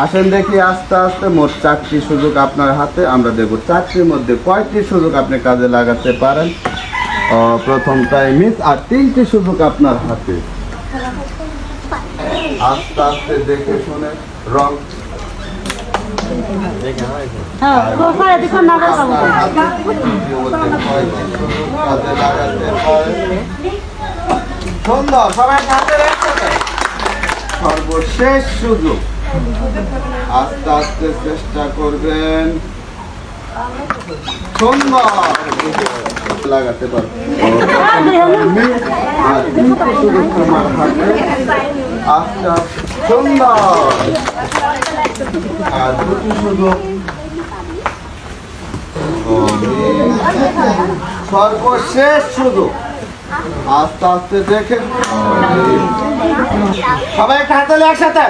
আসেন দেখি আস্তে আস্তে মোট 4টি সুযোগ আপনার হাতে। আমরা দেখব 4টির মধ্যে কয়টি সুযোগ আপনি কাজে লাগাতে পারেন। প্রথমটাই মিস, আর 3টি সুযোগ আপনার হাতে। আস্তে আস্তে দেখে শুনে রং সুন্দর। সবাই সর্বশেষ সুযোগ, আস্তে আস্তে চেষ্টা করবেন। সুন্দর লাগাতে পারবেন। তোমার হাতে আস্তে আস্তে সুন্দর। আর 2টি সুযোগ, সর্বশেষ সুযোগ, আস্তে আস্তে দেখে সবাই একটা হাতে একসাথে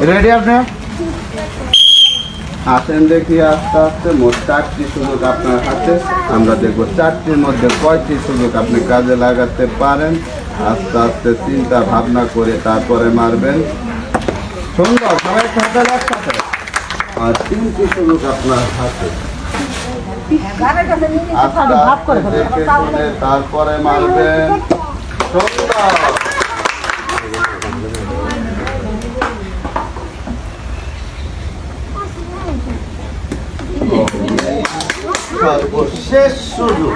রেডি। আপনি আসেন দেখি আস্তে আস্তে মোট 4টি সুযোগ আপনার হাতে। আমরা দেখবো 4টির মধ্যে কয়টি সুযোগ আপনি কাজে লাগাতে পারেন। আস্তে আস্তে চিন্তা ভাবনা করে তারপরে মারবেন। সুন্দর। সবাই একটা হাতে একসাথে। আর 3টি সুযোগ আপনার হাতে। তারপরে মারবেন। সুন্দর। সর্বশেষ সুযোগ,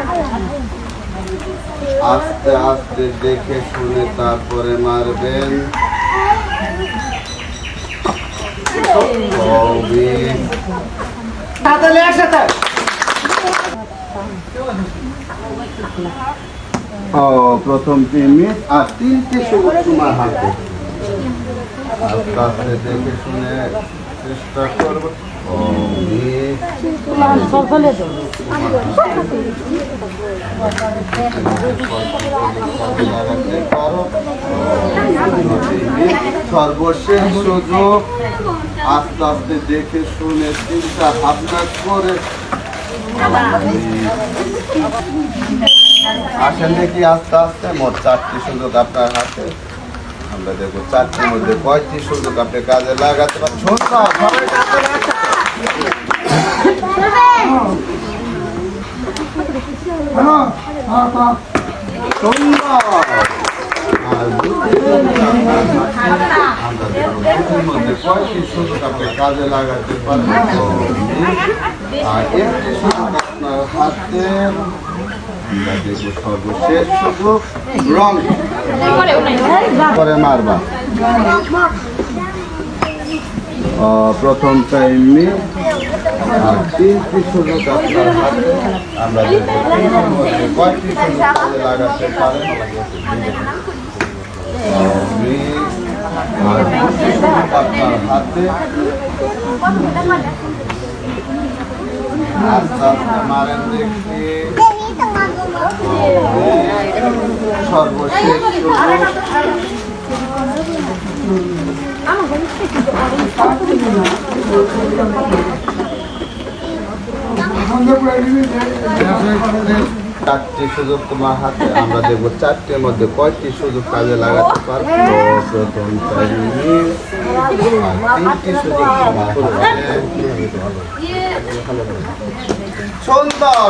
আস্তে আস্তে দেখে শুনে তারপরে মারবেন। প্রথমটি মিস, আর 3টি সুযোগ তোমার হাতে। আস্তে আস্তে দেখে শুনে চেষ্টা করবো। সর্বশেষ সুযোগ, আস্তে আস্তে দেখে শুনে চিন্তা ভাবনা করে আসেন দেখি আস্তে আস্তে মোট 4টি সুযোগ আপনার হাতে। আমরা দেখবো 4টির মধ্যে কয়টি সুযোগ আপনি কাজে লাগাতে পারেন। কয়টি সুযোগ আপনি কাজে লাগাতে পারেন। আর 1টি সুযোগ আপনার হাতে। সর্বশেষ সুযোগ, রং করে মারবা। প্রথম টাইমে আর 3টি সুযোগ আপনার হাতে। আমরা কয়টি সুযোগ কাজে লাগাতে পারেন। আর 2টি সুযোগ আপনার হাতে। আস্তে আস্তে মারেন দেখি। সর্বশেষ চারটি সুযোগ তোমার হাতে। আমরা দেখবো 4টির মধ্যে কয়টি সুযোগ কাজে লাগাতে পারবো। প্রথম 3টি সুযোগ তোমার হাতে। সুন্দর।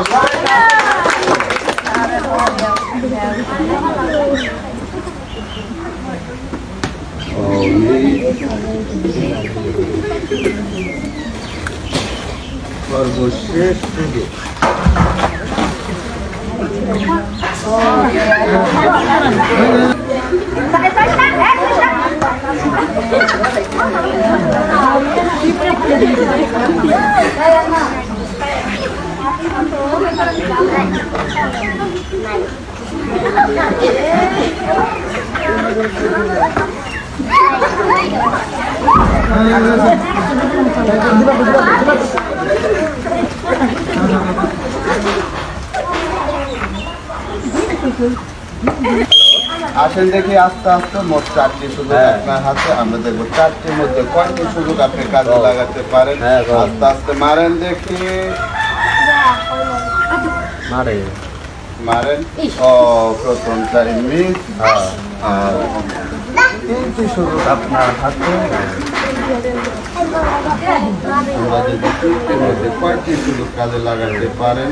সর্বশেষ সুযোগ, আসেন দেখি আস্তে আস্তে মোট 4টি সুযোগ আপনার হাতে। আমরা দেখবো 4টির মধ্যে কয়টি সুযোগ আপনি কাজে লাগাতে পারেন। আস্তে আস্তে মারেন দেখি। মারেন। প্রথমটাই মিস। 3টি সুযোগ আপনার হাতে। আমরা দেখব 3টির মধ্যে কয়টি সুযোগ কাজে লাগাতে পারেন।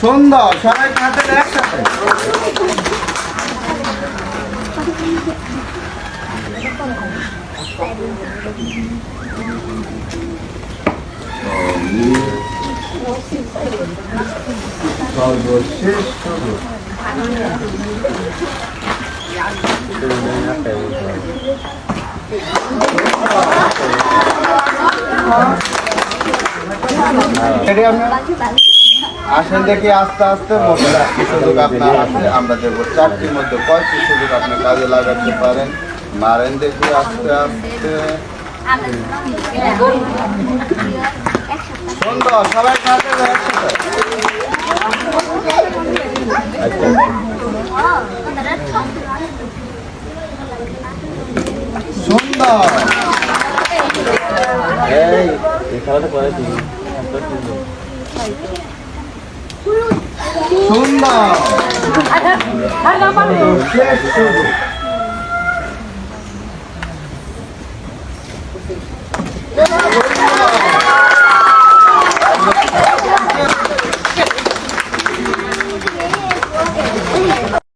সুন্দর, সবাই হাতে একসাথে। সর্বশেষ সুযোগ। আসেন দেখি আস্তে আস্তে মোট 4টি সুযোগ আপনার হাতে। আমরা দেখবো 4টির মধ্যে কয়টি সুযোগ আপনি কাজে লাগাতে পারেন। মারেন দেখি আস্তে আস্তে। সুন্দর, সবাই কাজে একসাথে। সুন্দর, সুন্দর, শেষ সুযোগ।